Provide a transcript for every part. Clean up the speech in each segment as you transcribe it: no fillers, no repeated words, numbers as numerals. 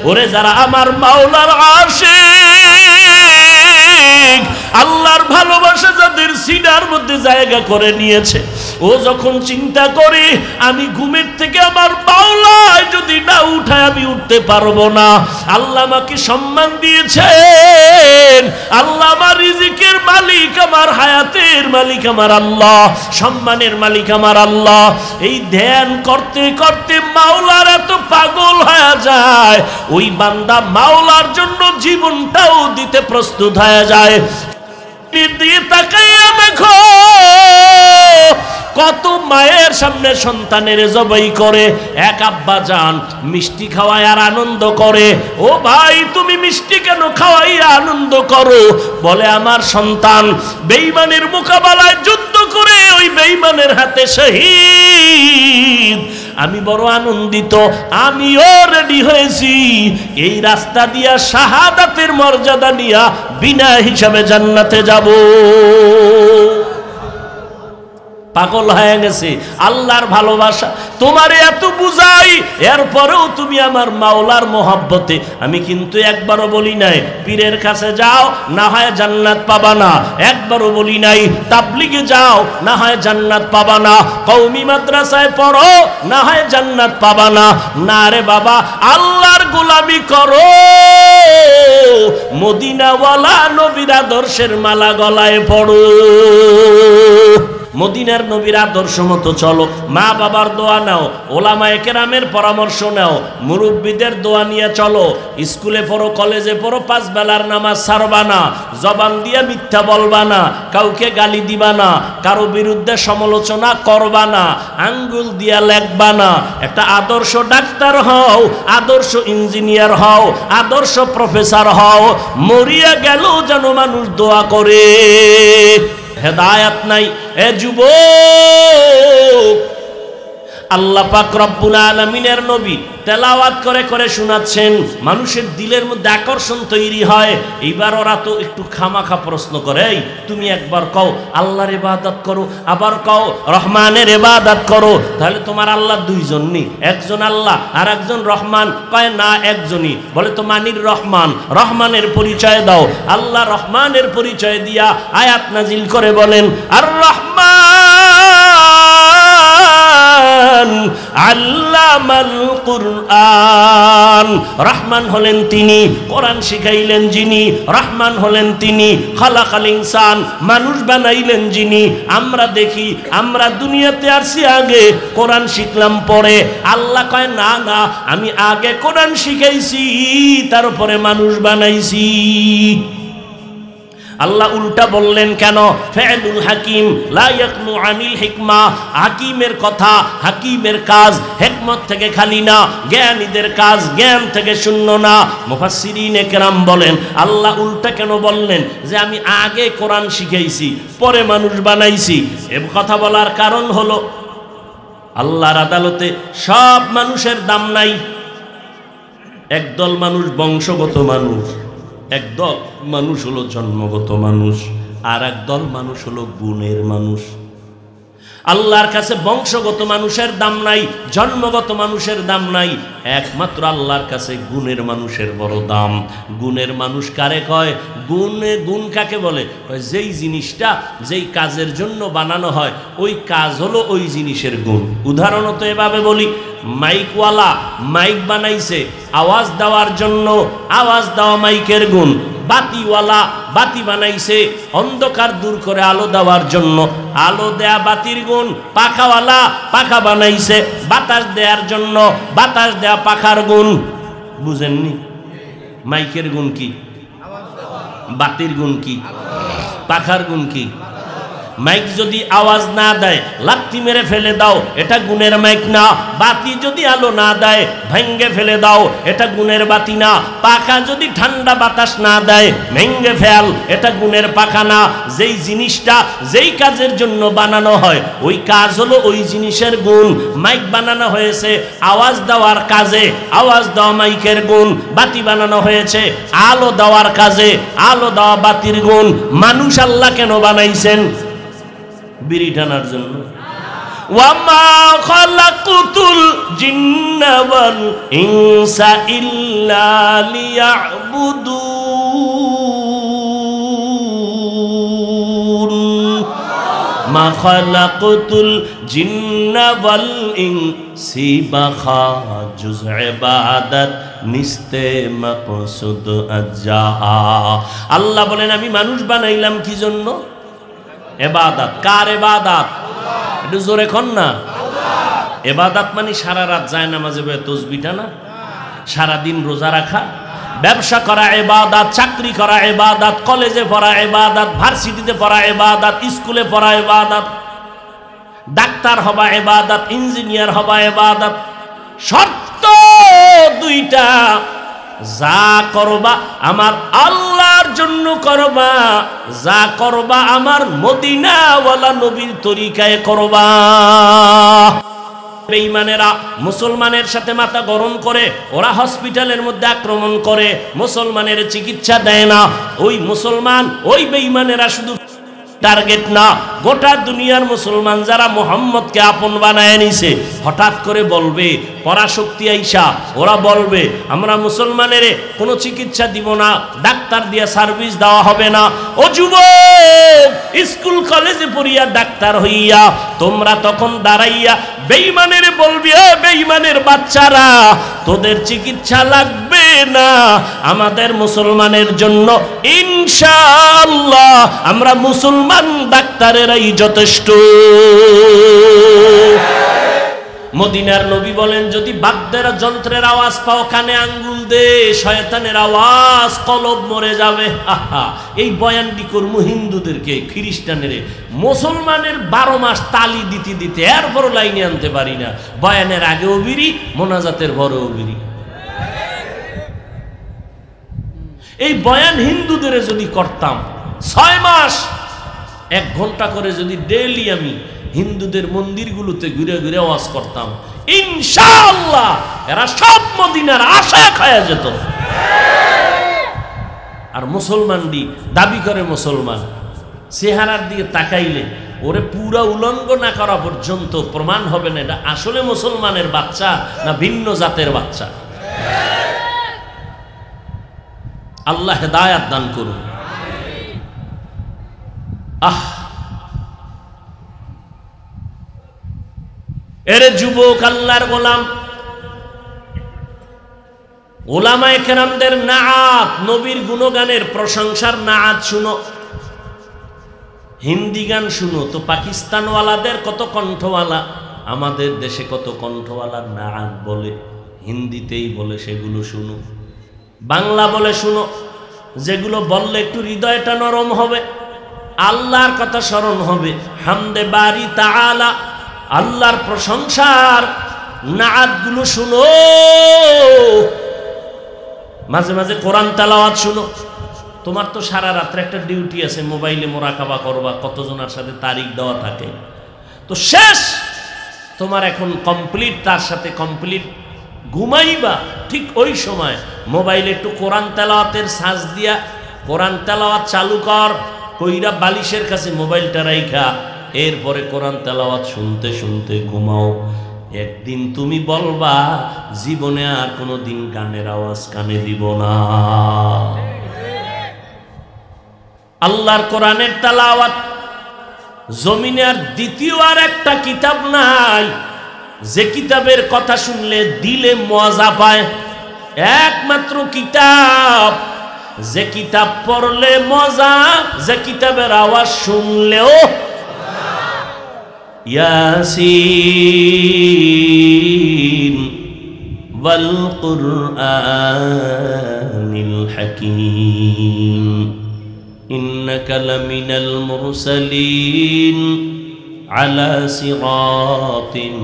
ওরে যারা আমার মাওলার আশিক, আল্লাহর ভালোবাসা যাদের সিনার মধ্যে জায়গা করে নিয়েছে, ও যখন চিন্তা করে আমি ঘুমের থেকে আমার মাওলায় যদি না উঠায় আমি উঠতে পারবো না। আল্লাহ আমাকে সম্মান দিয়েছেন, আল্লাহ আমার রিজিকের মালিক, আমার হায়াতের মালিক আমার আল্লাহ, সম্মানের মালিক আমার আল্লাহ। এই ধ্যান করতে করতে মাওলার এত পাগল হয়ে যায়, ওই বান্দা মাওলার জন্য জীবনটাও দিতে প্রস্তুত হয়ে যায়। দিয়ে তাকাইয়া দেখো কত মায়ের সামনে সন্তানের জবাই করে, এক আব্বা জান মিষ্টি খাওয়ায় আর আনন্দ করে। ও ভাই, তুমি মিষ্টি কেন খাওয়াইয়া আনন্দ করো? বলে আমার সন্তান বেঈমানের মোকাবেলায় যুদ্ধ করে ওই বেঈমানের হাতে শহীদ, আমি বড় আনন্দিত, আমিও রেডি হয়েছি এই রাস্তা দিয়া শাহাদাতের মর্যাদা নিয়া বিনা হিসাবে জান্নাতে যাব। পাগল হয়ে গেছে আল্লাহর ভালোবাসা তোমারে এত বুঝাই, এরপরেও তুমি আমার মাওলার মহব্বতে। আমি কিন্তু একবারও বলি নাই পীরের কাছে যাও না হয় জান্নাত পাবা না, একবারও বলি নাই তাবলিগে যাও না হয় জান্নাত পাবা না, কওমি মাদ্রাসায় পড়ো না হয় জান্নাত পাবা না। না রে বাবা, আল্লাহর গোলামি করো, মদিনাওয়ালা নবীর আদর্শের মালা গলায় পড়ো, মদিনার নবীর আদর্শ মতো চলো, মা বাবার দোয়া নাও, ওলামায়ে কেরামের পরামর্শ নাও, মুরব্বীদের দোয়া নিয়ে চলো, স্কুলে পড়ো কলেজে পড়ো, 5 বেলার নামাজ ছাড়বা না, জবান দিয়ে মিথ্যা বলবা না, কাউকে গালি দিবা না, কারো বিরুদ্ধে সমালোচনা করবা না, আঙ্গুল দিয়া লেখবা না। একটা আদর্শ ডাক্তার হও, আদর্শ ইঞ্জিনিয়ার হও, আদর্শ প্রফেসর হও, মরিয়া গেল যেন মানুষ দোয়া করে। হেদায়াত নাই এ যুবক, আল্লাহ পাক রব্বুল আলামিনের নবী তেলাওয়াত করে করে শোনাচ্ছেন, মানুষের দিলের মধ্যে আকর্ষণ তৈরি হয়। এইবার ওরা তো একটু খামাখা প্রশ্ন করে, এই তুমি একবার কও আল্লাহর ইবাদত করো, আবার কও রহমানের ইবাদত করো, তাহলে তোমার আল্লাহ দুইজন নি, একজন আল্লাহ আর একজন রহমান? কয় না, একজনই। বলে তো মানির রহমান, রহমানের পরিচয় দাও। আল্লাহ রহমানের পরিচয় দিয়া আয়াত নাজিল করে বলেন, আর রহমান আল্লামাল কুরআন, রহমান হলেন তিনি, কোরআন শিখাইলেন যিনি, রহমান হলেন তিনি, খালাকাল ইনসান, মানুষ বানাইলেন যিনি। আমরা দেখি আমরা দুনিয়াতে আসছি আগে, কোরআন শিখলাম পরে। আল্লাহ কয় না না, আমি আগে কোরআন শিখাইছি তারপরে মানুষ বানাইছি। আল্লাহ উল্টা বললেন কেন? ফেলুল হাকিম লা ইয়াকনু আনিল হিকমা, হাকিমের কথা, হাকিমের কাজ হিকমত থেকে খালি না, জ্ঞানীদের কাজ জ্ঞান থেকে শূন্য না। মুফাসসিরিনে কেরাম বলেন আল্লাহ উল্টা কেন বললেন যে আমি আগে কোরআন শিখাইছি পরে মানুষ বানাইছি? এ কথা বলার কারণ হলো আল্লাহর আদালতে সব মানুষের দাম নাই। একদল মানুষ বংশগত মানুষ, একদল মানুষ হলো জন্মগত মানুষ, আর একদল মানুষ হলো গুণের মানুষ। আল্লাহর কাছে বংশগত মানুষের দাম নাই, জন্মগত মানুষের দাম নাই, একমাত্র আল্লাহর কাছে গুণের মানুষের বড় দাম। গুণের মানুষ কারে কয়? গুণ কাকে বলে? যেই জিনিসটা যেই কাজের জন্য বানানো হয় ওই কাজ হলো ওই জিনিসের গুণ। উদাহরণত এভাবে বলি, মাইকওয়ালা মাইক বানাইছে আওয়াজ দেওয়ার জন্য, আওয়াজ দেওয়া মাইকের গুণ। বাতিওয়ালা বাতি বানাইছে অন্ধকার দূর করে আলো দেওয়ার জন্য, আলো দেয়া বাতির গুণ। পাখাওয়ালা পাখা বানাইছে বাতাস দেওয়ার জন্য, বাতাস দেয়া পাখার গুণ। বুঝেননি? মাইকের গুণ কি? বাতির গুণ কি? পাখার গুণ কি? মাইক যদি আওয়াজ না দেয় লাত্তি মেরে ফেলে দাও, এটা গুণের মাইক না। বাতি যদি আলো না দেয় ভেঙ্গে ফেলে দাও, এটা গুণের বাতি না। পাখা যদি ঠান্ডা বাতাস না দেয় ভেঙ্গে ফেল, এটা গুণের পাখা না। যেই জিনিসটা যেই কাজের জন্য বানানো হয় ওই কাজ হলো ওই জিনিসের গুণ। মাইক বানানো হয়েছে আওয়াজ দেওয়ার কাজে, আওয়াজ দেওয়া মাইকের গুণ। বাতি বানানো হয়েছে আলো দেওয়ার কাজে, আলো দেওয়া বাতির গুণ। মানুষ আল্লাহ কেন বানাইছেন? বিড়ি টানার জন্য। ওয়ামা খালাকুতুল জিন্না ওয়াল ইনসা ইল্লা লিয়াবুদুন মা খালাকুতুল জিন্না ওয়াল ইনসি বাখা জুজ ইবাদত নিস্তে মাকসুদ আজ্জাহা। আল্লাহ বলেন আমি মানুষ বানাইলাম কি জন্য? ইবাদত। কার ইবাদত? একটু জোরে কন না। ইবাদত মানে সারা রাত যায় নামাজে বসে তাসবিহটা না, সারা দিন রোজা রাখা, ব্যবসা করা ইবাদত, চাকরি করা ইবাদত, কলেজে পড়া ইবাদত, ভার্সিটিতে পড়া ইবাদত, স্কুলে পড়া ইবাদত, ডাক্তার হবা ইবাদত, ইঞ্জিনিয়ার হবা ইবাদত। শর্ত দুইটা, যা করবা আমার আল্লাহর জন্য করবা, যা করবা আমার মদিনাওয়ালা নবীর তরিকায় করবা। বেঈমানেরা মুসলমানের সাথে মাথা গরম করে, ওরা হসপিটালের মধ্যে আক্রমণ করে, মুসলমানের চিকিৎসা দেয় না। ওই মুসলমান, ওই বেঈমানেরা শুধু টার্গেট না, গোটা দুনিয়ার মুসলমান যারা মুহাম্মদকে আপন বানায় নিছে, হঠাৎ করে বলবে পরাশক্তি আইসা, ওরা বলবে আমরা মুসলমানের কোনো চিকিৎসা দিব না, ডাক্তার দিয়ে সার্ভিস দেওয়া হবে না। ও যুবক, স্কুল কলেজে পড়িয়া ডাক্তার হইয়া তোমরা তখন দাঁড়াইয়া বেঈমানের বলবি, এ বেঈমানের বাচ্চারা তোদের চিকিৎসা লাগবে না, আমাদের মুসলমানের জন্য ইনশাআল্লাহ আমরা মুসলমান ডাক্তারেরাই যথেষ্ট। মদিনার নবী বলেন যদি বাদ্যের যন্ত্রের আওয়াজ পাও কানে আঙ্গুল দে, শয়তানের আওয়াজ কলব মরে যাবে। এই বয়ানটি করবো হিন্দুদেরকে, খ্রিস্টানের, মুসলমানের 12 মাস তালি দিতে দিতে এরপর লাইনে আনতে পারি না। বয়ানের আগেও বিড়ি, মোনাজাতের পরেও বিড়ি। এই বয়ান হিন্দুদের যদি করতাম 6 মাস 1 ঘন্টা করে যদি ডেইলি আমি হিন্দুদের মন্দিরগুলোতে ঘুরে ঘুরে ওয়াজ করতাম, ইনশাআল্লাহ এরা সব মদিনার আশা খায়া যেত। আর মুসলমানটি দাবি করে মুসলমান, চেহারার দিকে তাকাইলে ওরে পুরা উলঙ্গ না করা পর্যন্ত প্রমাণ হবে না এটা আসলে মুসলমানের বাচ্চা না ভিন্ন জাতের বাচ্চা। আল্লাহ হেদায়াত দান করুন। এরে যুবক, আল্লাহর গোলাম, ওলামায়ে কেরামদের নাআত, নবীর গুণগানের প্রশংসার নাআত শুনো, হিন্দি গান শুনো তো পাকিস্তানওয়ালাদের কত কণ্ঠওয়ালা, আমাদের দেশে কত কণ্ঠওয়ালার নাআত বলে, হিন্দিতেই বলে সেগুলো শুনো, বাংলা বলে শুনো, যেগুলো বললে একটু হৃদয়টা নরম হবে, আল্লাহর কথা স্মরণ হবে। হামদে বারি তাআলা, আল্লাহর প্রশংসার নাআতগুলো শুনো, মাঝে মাঝে কোরআন তেলাওয়াত শুনো। তোমার তো সারা রাত্রে একটা ডিউটি আছে, মোবাইলে মোরাকাবা করবা, কতজনের সাথে তারিখ দেওয়া থাকে, তো শেষ তোমার এখন কমপ্লিট, তার সাথে কমপ্লিট ঘুমাইবা, ঠিক ওই সময় মোবাইলে একটু কোরআন তেলাওয়াতের সাজ দিয়া কোরআন তেলাওয়াত চালু কর, কইরা বালিশের কাছে মোবাইলটা রাইখা এরপরে কোরআন তেলাওয়াত শুনতে শুনতে ঘুমাও। একদিন তুমি বলবা জীবনে আর কোনো দিন গানের আওয়াজ কানে দিব না। আল্লাহর কোরআনের তেলাওয়াত জমিনে আর দ্বিতীয় আর একটা কিতাব নাই যে কিতাবের কথা শুনলে দিলে মজা পায়, একমাত্র কিতাব যে কিতাব পড়লে মজা, যে কিতাবের আওয়াজ শুনলেও। ইয়াসিন ওয়াল কুরআনিল হাকীম ইন্নাকা লামিনাল মুরসালিন আলা সিরাতিন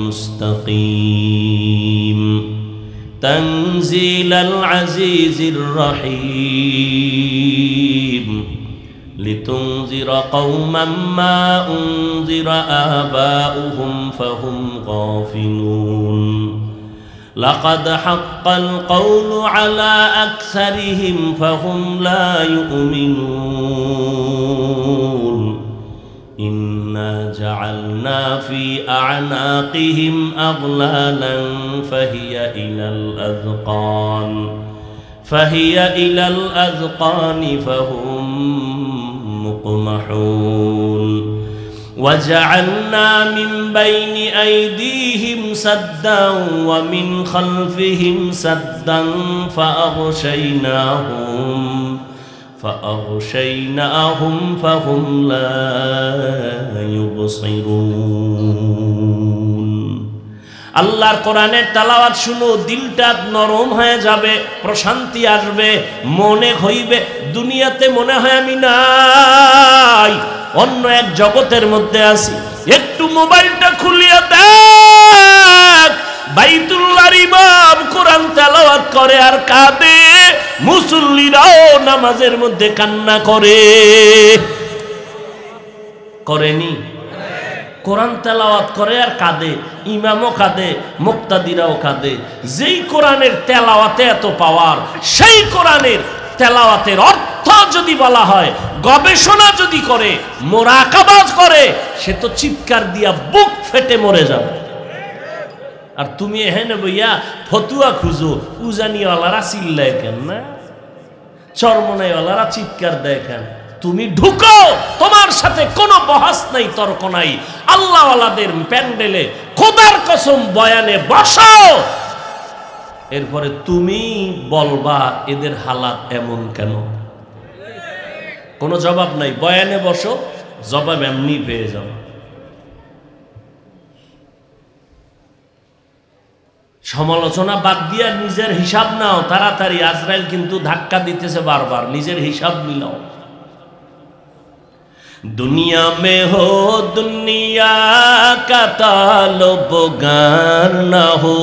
মুস্তাকিম তানজিলাল আজিজির রহিম لتنذر قوما ما أنذر آباؤهم فهم غافلون لقد حق القول على أكثرهم فهم لا يؤمنون إنا جعلنا في أعناقهم أغلالا فهي إلى الأذقان فهم مقمحون وجعلنا من بين أيديهم سدا ومن خلفهم سدا فأغشيناهم فهم لا يبصرون আল্লাহর কোরআনের তেলাওয়াত শুনো, দিলটা নরম হয়ে যাবে, প্রশান্তি আসবে, মনে হইবে দুনিয়াতে মনে হয় আমি নাই, অন্য এক জগতের মধ্যে আছি। একটু মোবাইলটা খুলিয়া দেখ, বাইতুল্লাহর ইমাম কোরআন তেলাওয়াত করে আর কাঁদে, মুসল্লিরাও নামাজের মধ্যে কান্না করেনি? কোরআন তেলাওয়াত করে আর কাঁদে, ইমামও কাঁদে, মুক্তাদিরাও কাঁদে। যেই কোরআনের তেলাওয়াতে এত পাওয়ার, সেই কোরআনের তেলাওয়াতের অর্থ যদি বলা হয়, গবেষণা যদি করে, মোরাকাবাজ করে, সে তো চিৎকার দিয়া বুক ফেটে মরে যাবে। আর তুমি এখানে বইয়া ফতুয়া খুঁজো, উজানিওয়ালারা চিল্লায় কেন না, চরমনাইওয়ালারা চিৎকার দেয় কেন? তুমি ঢুকো, তোমার সাথে কোনো বহাস নাই, তর্ক নাই। আল্লাহওয়ালাদের প্যান্ডেলে খোদার কসম বয়ানে বসো, এরপরে তুমি বলবা এদের হালাত এমন কেন। কোনো জবাব নাই, বয়ানে বসো, জবাব এমনি পেয়ে যাও। সমালোচনা বাদ দিয়া নিজের হিসাব নাও তাড়াতাড়ি, আজরাইল কিন্তু ধাক্কা দিতেছে বারবার, নিজের হিসাব মিলাও। दुनिया में हो दुनिया का ताल्लुक गार न हो,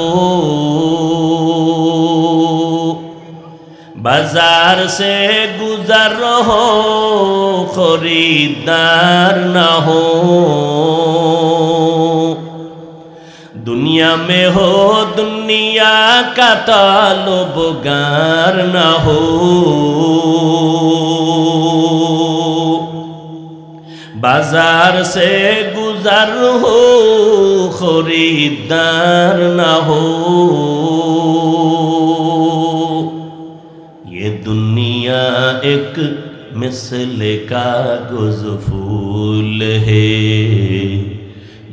बाजार से गुजर हो खरीदार न हो। दुनिया में हो दुनिया का ताल्लुक गार न हो, बाजार से गुजर हो खरीदार न हो। ये दुनिया एक मिसले कागज़ फूल है,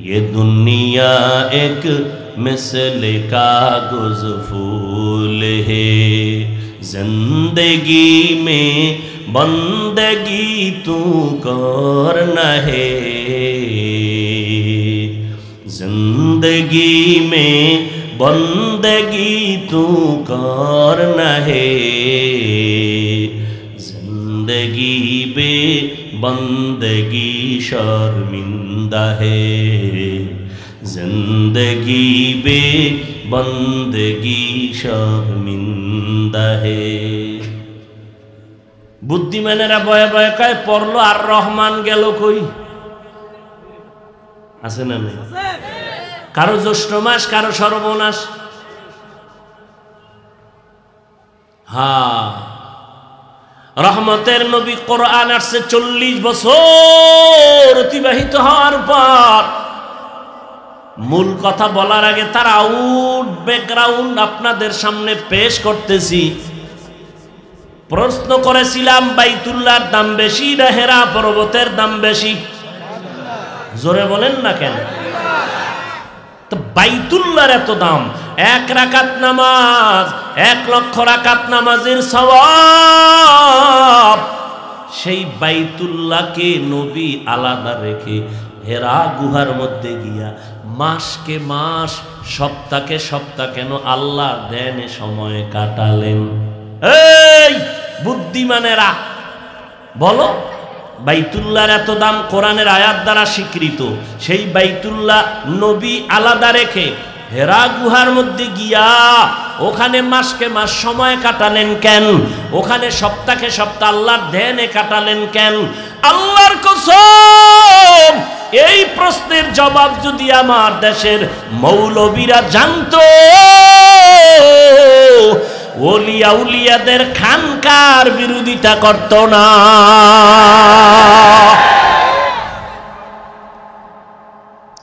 ये दुनिया एक मिसले कागज़ फूल है। जिंदगी में बंदगी तू करना है, जिंदगी में बंदगी तू करना है। जिंदगी बे बंदगी शर्मिंदा है, जिंदगी बे बंदगी शर्मिंदा है। বুদ্ধিমানেরা বয়ে বয়ে কয় পড়লো আর রহমান গেল কই? আছে না নাই? কারো জ্যৈষ্ঠ মাস, কারো সর্বনাশ। হ্যাঁ, রহমতের নবী কোরআন আসছে 40 বছর অতিবাহিত হওয়ার পর। মূল কথা বলার আগে তার আউট ব্যাকগ্রাউন্ড আপনাদের সামনে পেশ করতেছি। প্রশ্ন করেছিলাম বাইতুল্লাহর দাম বেশি না হেরা পর্বতের দাম বেশি? জোরে বলেন না কেন? তো বাইতুল্লাহর এত দাম, 1 রাকাত নামাজ 1 লক্ষ রাকাত নামাজের সওয়াব। সেই বাইতুল্লাহকে নবী আলাদা রেখে হেরা গুহার মধ্যে গিয়া মাসকে মাস, সপ্তাহকে সপ্তাহ কেন আল্লাহর ধ্যানে সময় কাটালেন? এই বুদ্ধিমানেরা বলো, বাইতুল্লাহর এত দাম কোরআনের আয়াত দ্বারা স্বীকৃত, সেই বাইতুল্লাহ নবী আলাদা রেখে হেরা গুহার মধ্যে গিয়া ওখানে মাসকে মাস সময় কাটালেন কেন? ওখানে সপ্তাহকে সপ্তাহ আল্লাহর ধ্যানে কাটালেন কেন? আল্লাহর কসম, এই প্রশ্নের জবাব যদি আমার দেশের মৌলবীরা জানতো, ওলিয়া উলিয়াদের খানকার বিরোধিতা করত না।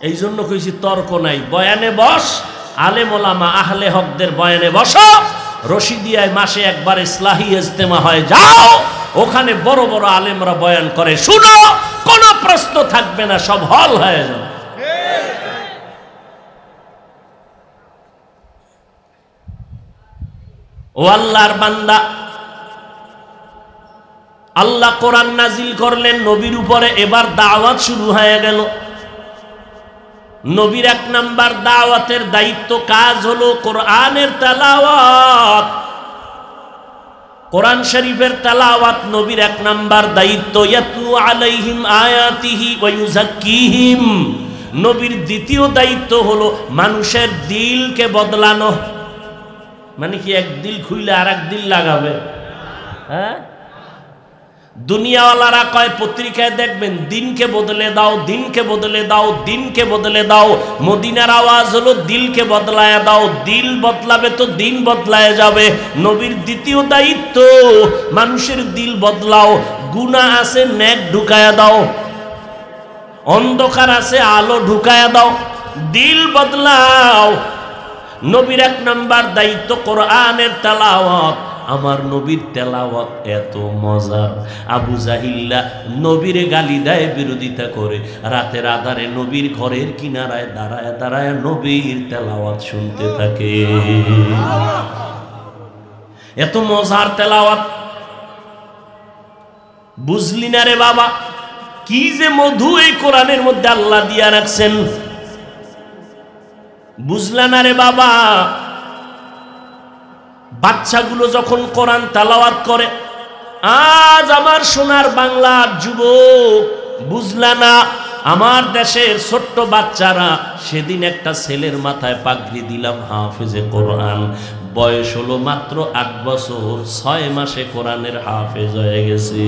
এই জন্য কইছি তর্ক নাই, বয়ানে বস, আলেম ওলামা আহলে হকদের বয়ানে বস। রশিদিয়ায় মাসে একবার ইসলাহি ইজতেমা হয়, যাও ওখানে বড় বড় আলেমরা বয়ান করে, শুনো, কোনো প্রশ্ন থাকবে না, সব হল হয়ে যাবে। ও আল্লাহর বান্দা, আল্লাহ কোরআন নাজিল করলেন নবীর উপরে, এবার দাওয়াত শুরু হয়ে গেল। নবীর 1 নাম্বার দাওয়াতের দায়িত্ব, কাজ হলো কোরআনের তেলাওয়াত। কোরআন শরীফের তেলাওয়াত নবীর 1 নাম্বার দায়িত্ব। ইয়াতলু আলাইহিম আয়াতিহি ওয়া ইউযাক্কিহিম। নবীর দ্বিতীয় দায়িত্ব হলো মানুষের দিলকে বদলানো। মানে কি এক দিল খুইলে আর এক দিল লাগাবে? হ্যাঁ, দুনিয়াওয়ালারা কয় পত্রিকায় দেখবেন, দিনকে বদলে দাও, দিনকে বদলে দাও, দিনকে বদলে দাও। মদিনার আওয়াজ হলো দিলকে বদলায় দাও। দিল বদলাবে তো দিন বদলায় যাবে। নবীর দ্বিতীয় দায়িত্ব, মানুষের দিল বদলাও। গুনাহ আছে, নেক ঢুকায়া দাও। অন্ধকার আছে, আলো ঢুকায়া দাও। দিল বদলাও। নবীর 1 নাম্বার দায়িত্ব কোরআনের তেলাওয়াত। আমার নবীর তেলাওয়াত এত মজার, আবু জাহিল্লা নবীরে গালি দেয়, বিরোধিতা করে, রাতের আধারে নবীর ঘরের কিনারায় দাঁড়ায় দাঁড়ায় নবীর তেলাওয়াত শুনতে থাকে। এত মজার তেলাওয়াত, বুঝলি না রে বাবা? কি যে মধু এই কোরআনের মধ্যে আল্লাহ দিয়া রাখছেন, বুঝলা না রে বাবা? বাচ্চাগুলো যখন কোরআন তেলাওয়াত করে, আজ আমার সোনার বাংলার যুবক, বুঝলা না? আমার দেশের ছোট্ট বাচ্চারা, সেদিন একটা ছেলের মাথায় পাগড়ি দিলাম, হাফেজে কোরআন, বয়স হলো মাত্র 8 বছর, 6 মাসে কোরআনের হাফেজ হয়ে গেছে।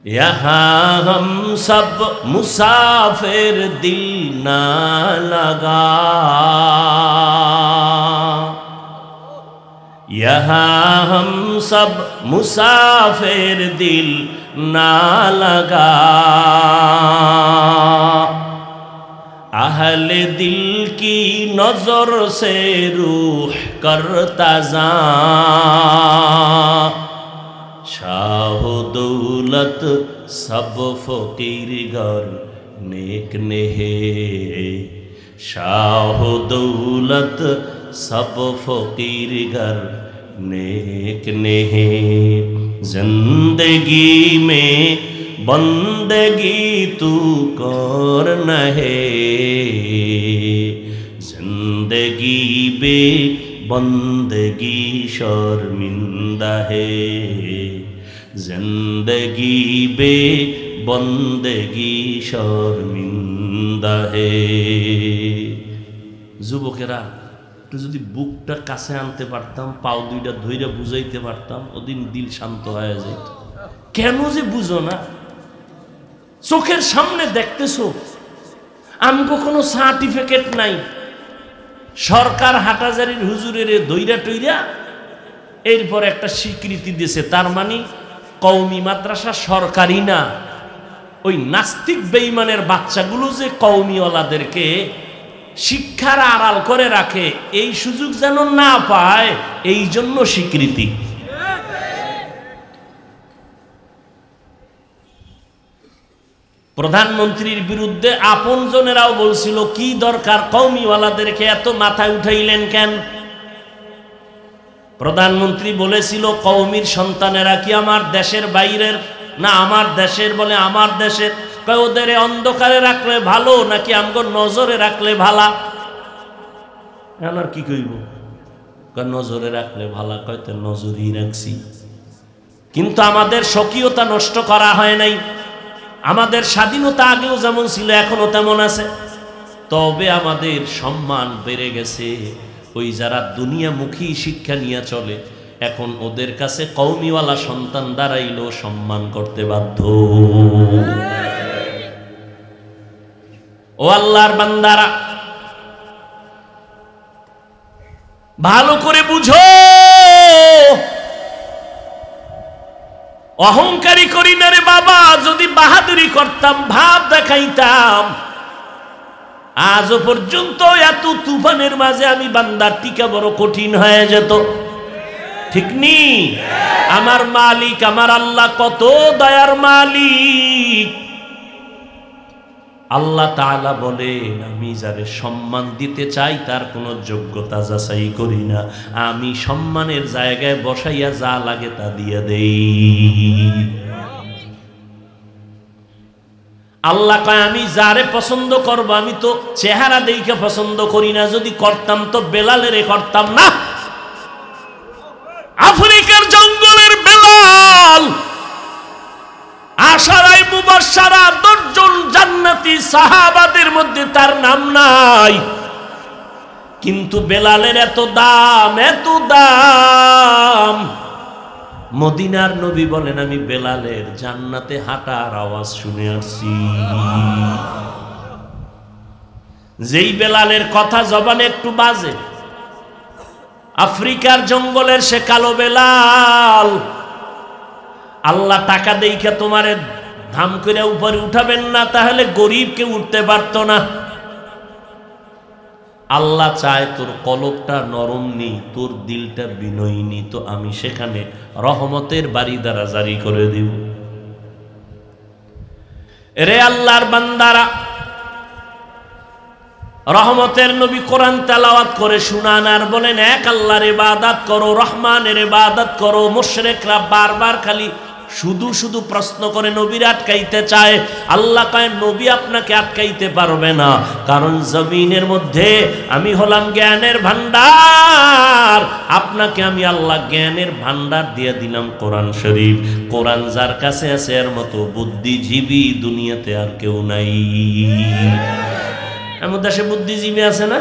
यहाँ हम सब मुसाफिर दिल ना लगा, यहाँ हम सब मुसाफिर दिल ना लगा, अहले दिल की नजर से रूह करता जा, शाह दौलत सब फकीर घर नेक नेहे, शाह दौलत सब फकीर घर नेक नेहे, जिंदगी में बंदगी तू कर नहे, जिंदगी बे बंदगी शर्मिंदा है, जिंदगी बे बंदगी शर्मिंदा है। যুবকেরা, একটু যদি বুকটা কাছে আনতে পারতাম, পাও দুইটা ধইরা বুঝাইতে পারতাম, ওদিন দিল শান্ত হয়ে যেত। কেন যে বুঝো না? চোখের সামনে দেখতেছো, আমগো কোনো সার্টিফিকেট নাই, সরকার হাটাজারির হুজুরের দইরা টইরা এরপর একটা স্বীকৃতি দিয়েছে, তার মানে কওমি মাদ্রাসা সরকারি না। ওই নাস্তিক বেঈমানের বাচ্চাগুলো যে কওমিওয়ালাদেরকে শিক্ষার আড়াল করে রাখে, এই সুযোগ যেন না পায়, এই জন্য স্বীকৃতি। প্রধানমন্ত্রীর বিরুদ্ধে আপনজনেরাও বলছিল, কি দরকার কওমিওয়ালাদেরকে এত মাথায় উঠাইলেন কেন? প্রধানমন্ত্রী বলেছিল, কওমির সন্তানেরা কি আমার দেশের বাইরের না আমার দেশের? বলে আমার দেশের। কয় ওদের অন্ধকারে রাখলে ভালো নাকি আমগো নজরে রাখলে ভালা? আর কি কইব? কয় নজরে রাখলে ভালা। কয় তো নজরই রাখছি, কিন্তু আমাদের স্বকীয়তা নষ্ট করা হয় নাই। আমাদের স্বাধীনতা আগেও যেমন ছিল এখনো তেমন আছে, তবে আমাদের সম্মান বেড়ে গেছে। ওই যারা দুনিয়ামুখী শিক্ষা নিয়ে চলে, এখন ওদের কাছে কওমিওয়ালা সন্তান দাঁড়াইলেও সম্মান করতে বাধ্য। ও আল্লাহর বান্দারা, ভালো করে বুঝো, অহংকারী করি না রে বাবা, যদি বাহাদুরি করতাম, ভাব দেখাইতাম। আজও পর্যন্ত এত তুফানের মাঝে আমি বান্দার টিকা বড় কঠিন হয়ে যেত, ঠিক নি? আমার মালিক, আমার আল্লাহ কত দয়ার মালিক। আল্লাহ তাআলা বলেন, আমি যারে সম্মান দিতে চাই তার কোনো যোগ্যতা যাচাই করি না, আমি সম্মানের জায়গায় বসাইয়া যা লাগে তা দিয়ে দেই। আল্লাহ কয়, আমি যারে পছন্দ করব, আমি তো চেহারা দেখে পছন্দ করি না, যদি করতাম তো বেলালের করতাম না। আফ্রিকার জঙ্গলের বেলাল, আশারায়ে মুবাশশারা 10 জন জান্নাতি সাহাবাদের মধ্যে তার নাম নাই, কিন্তু বেলালের এত দাম, এত দাম। মদিনার নবী বলেন, আমি বেলালের জান্নাতে হাঁটার আওয়াজ শুনে আসছি। যেই বেলালের কথা জবানে একটু বাজে, আফ্রিকার জঙ্গলের সে কালো বেলাল। আল্লাহ টাকা দেইখা তোমারে ধাম করে উপরে উঠাবেন না, তাহলে গরিব কেউ উঠতে পারত না। আল্লাহ চায় তোর কলবটা নরম নি, তোর দিলটা বিনয়ী নি, তো আমি সেখানে রহমতের বাড়ি দ্বারা জারি করে দিব। রে আল্লাহর বান্দারা, রহমতের নবী কোরআন তেলাওয়াত করে শুনান আর বলেন, এক আল্লাহর ইবাদত করো, রহমানের ইবাদত করো। মুশরিকরা বারবার খালি শুধু শুধু প্রশ্ন করে নবীর আটকাইতে চায়। আল্লাহ কয়, নবী আপনাকে আটকাইতে পারবে না, কারণ জমিনের মধ্যে আমি হলাম জ্ঞানের ভান্ডার। আপনাকে আমি আল্লাহ জ্ঞানের ভান্ডার দিয়ে দিলাম কোরআন শরীফ। কোরআন যার কাছে আছে এর মতো বুদ্ধিজীবী দুনিয়াতে আর কেউ নাই। এমন দেশে বুদ্ধিজীবী আছে না?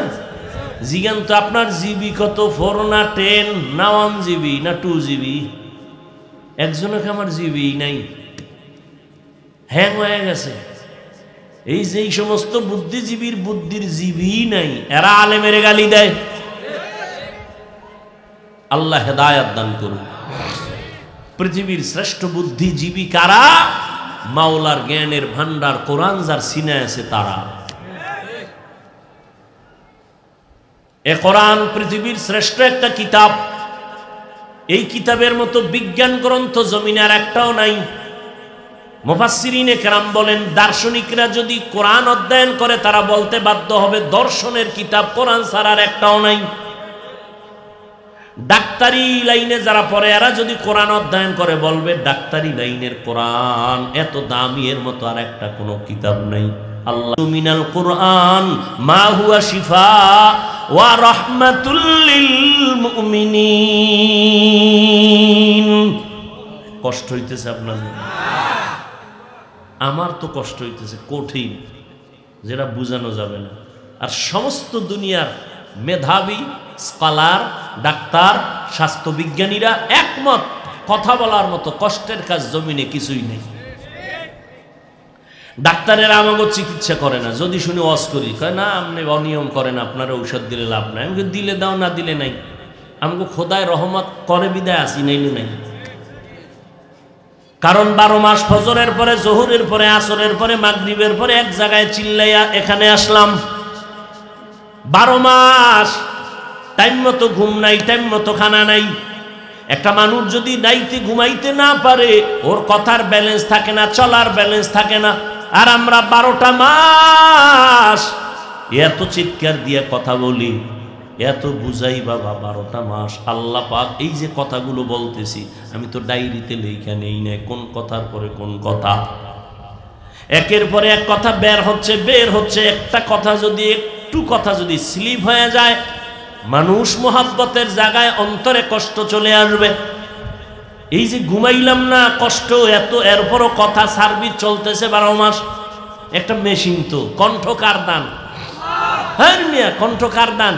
জিজ্ঞান তো, আপনার জিবি কত? 4 না 10 না 1 জিবি না 2 জিবি? একজনকে আমার জিবি নাই, হ্যাং হয়ে গেছে। এই যে সমস্ত বুদ্ধিজীবীর বুদ্ধির জিবি নাই, এরা আলেমের গালি দেয়। আল্লাহ হেদায়েত দান করুন। পৃথিবীর শ্রেষ্ঠ বুদ্ধিজীবী কারা? মাওলার জ্ঞানের ভান্ডার কোরআন যার সিনায় আছে তারা। এ কোরআন পৃথিবীর শ্রেষ্ঠ একটা কিতাব। এই কিতাবের মতো বিজ্ঞান গ্রন্থ জমিনে আর একটাও নাই। মুফাসসিরিনে কেরাম বলেন, দার্শনিকরা যদি কোরআন অধ্যয়ন করে তারা বলতে বাধ্য হবে দর্শনের কিতাব কোরআন ছাড়া আর একটাও নাই। ডাক্তারি লাইনে যারা পড়ে এরা যদি কোরআন অধ্যয়ন করে বলবে ডাক্তারি লাইনের কোরআন এত দামি, এর মতো আর একটা কোনো কিতাব নাই। আল্লাহ মিনাল কোরআন মা হুয়া শিফা ওয়া রাহমাতুল লিল মুমিনিন। কষ্ট হইতেছে আপনার? আমার তো কষ্ট হইতেছে, কঠিন, যেটা বোঝানো যাবে না। আর সমস্ত দুনিয়ার মেধাবী স্কলার, ডাক্তার, স্বাস্থ্যবিজ্ঞানীরা একমত, কথা বলার মতো কষ্টের কাজ জমিনে কিছুই নেই। ডাক্তারেরা আমাকে চিকিৎসা করে না, যদি শুনে ওয়াজ করি কয় না আপনি অনিয়ম করেন, আপনারা ঔষধ দিলে লাভ নাই। আমাকে দিলে দাও, না দিলে নাই। আমাকে খোদায় রহমত করে বিদায় আসি, নাইলে নাই। কারণ 12 মাস ফজরের পরে, জোহরের পরে, আসরের পরে, মাগরিবের পরে এক জায়গায় চিল্লাইয়া এখানে আসলাম। 12 মাস টাইম মতো ঘুম নাই, টাইম মতো খানা নাই। একটা মানুষ যদি নাইতে ঘুমাইতে না পারে, ওর কথার ব্যালেন্স থাকে না, চলার ব্যালেন্স থাকে না। আর আমরা 12টা মাস এত চিৎকার দিয়ে কথা বলি, এত বুঝাই বাবা। 12টা মাস আল্লাহ পাক এই যে কথাগুলো বলতেছি, আমি তো ডায়েরিতে লেখা নেই না কোন কথার পরে কোন কথা। একের পরে এক কথা বের হচ্ছে। একটা কথা যদি একটু কথা যদি স্লিপ হয়ে যায়, মানুষ মোহাব্বতের জায়গায় অন্তরে কষ্ট চলে আসবে। এই যে ঘুমাইলাম না, কষ্ট এত, এরপরও কথা সার্ভিস চলতেছে 12 মাস। একটা মেশিন তো, কণ্ঠ কার দান? হ্যাঁ মিয়া, কণ্ঠ কার দান?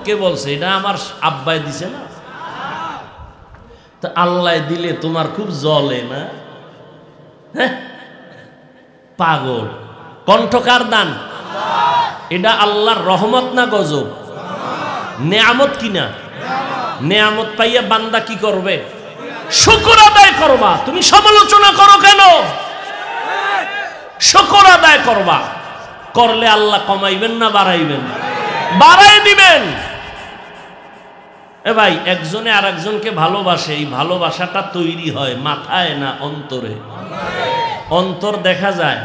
কে বলছে? এটা আমার আব্বাই দিছে না? তা আল্লাহ দিলে তোমার খুব জ্বলে না? হ্যাঁ পাগল। কণ্ঠ কার দান? এটা আল্লাহর রহমত না গজব? নেয়ামত কিনা? নেয়ামত পাইয়া বান্দা কি করবে? শুকর আদায় করবা। তুমি সমালোচনা করো কেন? শুকর আদায় করবা, করলে আল্লাহ কমাইবেন না বাড়াইবেন? বাড়াই দিবেন। এ ভাই, একজনে আর একজনকে ভালোবাসে, এই ভালোবাসাটা তৈরি হয় মাথায় না অন্তরে? অন্তর দেখা যায়,